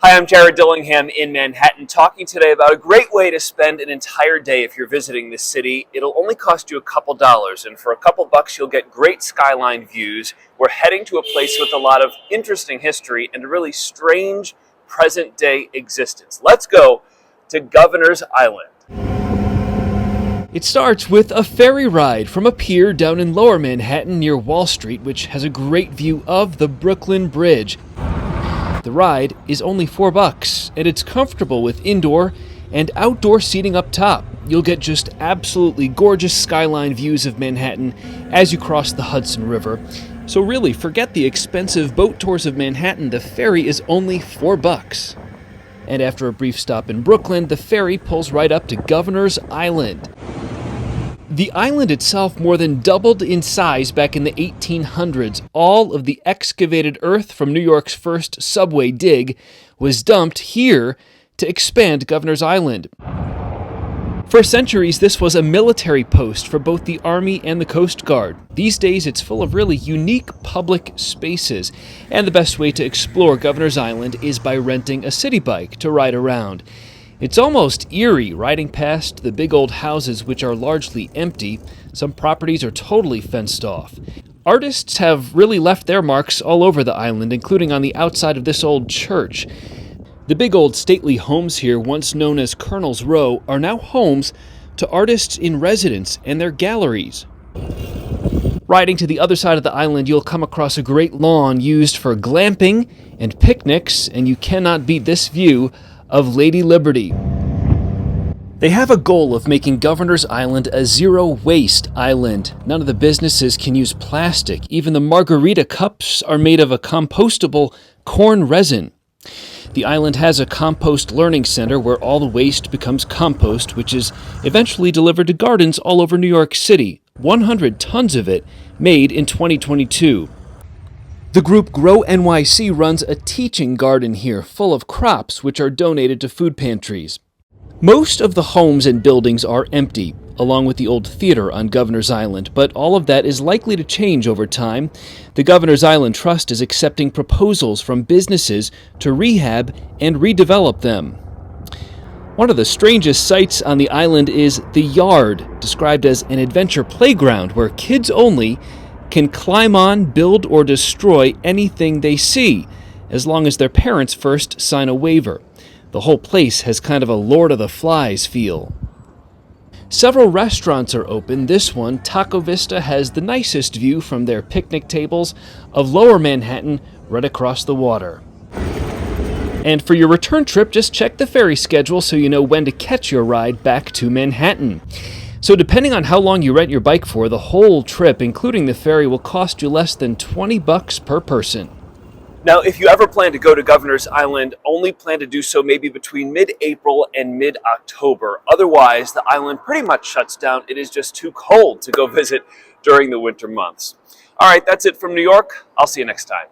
Hi, I'm Jared Dillingham in Manhattan, talking today about a great way to spend an entire day if you're visiting this city. It'll only cost you a couple dollars, and for a couple bucks you'll get great skyline views. We're heading to a place with a lot of interesting history and a really strange present-day existence. Let's go to Governor's Island. It starts with a ferry ride from a pier down in Lower Manhattan near Wall Street, which has a great view of the Brooklyn Bridge. The ride is only $4, and it's comfortable with indoor and outdoor seating up top. You'll get just absolutely gorgeous skyline views of Manhattan as you cross the Hudson River. So really, forget the expensive boat tours of Manhattan. The ferry is only $4. And after a brief stop in Brooklyn, the ferry pulls right up to Governor's Island. The island itself more than doubled in size back in the 1800s. All of the excavated earth from New York's first subway dig was dumped here to expand Governor's Island. For centuries, this was a military post for both the Army and the Coast Guard. These days, it's full of really unique public spaces, and the best way to explore Governor's Island is by renting a city bike to ride around. It's almost eerie riding past the big old houses, which are largely empty. Some properties are totally fenced off. Artists have really left their marks all over the island, including on the outside of this old church. The big old stately homes here, once known as Colonel's Row, are now homes to artists in residence and their galleries. Riding to the other side of the island, you'll come across a great lawn used for glamping and picnics, and you cannot beat this view of Lady Liberty. They have a goal of making Governor's Island a zero-waste island. None of the businesses can use plastic. Even the margarita cups are made of a compostable corn resin. The island has a compost learning center where all the waste becomes compost, which is eventually delivered to gardens all over New York City. 100 tons of it made in 2022. The group GrowNYC runs a teaching garden here full of crops which are donated to food pantries. Most of the homes and buildings are empty, along with the old theater on Governor's Island, but all of that is likely to change over time. The Governor's Island Trust is accepting proposals from businesses to rehab and redevelop them. One of the strangest sights on the island is the Yard, described as an adventure playground where kids only can climb on, build, or destroy anything they see, as long as their parents first sign a waiver. The whole place has kind of a Lord of the Flies feel. Several restaurants are open. This one, Taco Vista, has the nicest view from their picnic tables of Lower Manhattan right across the water. And for your return trip, just check the ferry schedule so you know when to catch your ride back to Manhattan. So depending on how long you rent your bike for, the whole trip, including the ferry, will cost you less than $20 per person. Now, if you ever plan to go to Governor's Island, only plan to do so maybe between mid-April and mid-October. Otherwise, the island pretty much shuts down. It is just too cold to go visit during the winter months. All right, that's it from New York. I'll see you next time.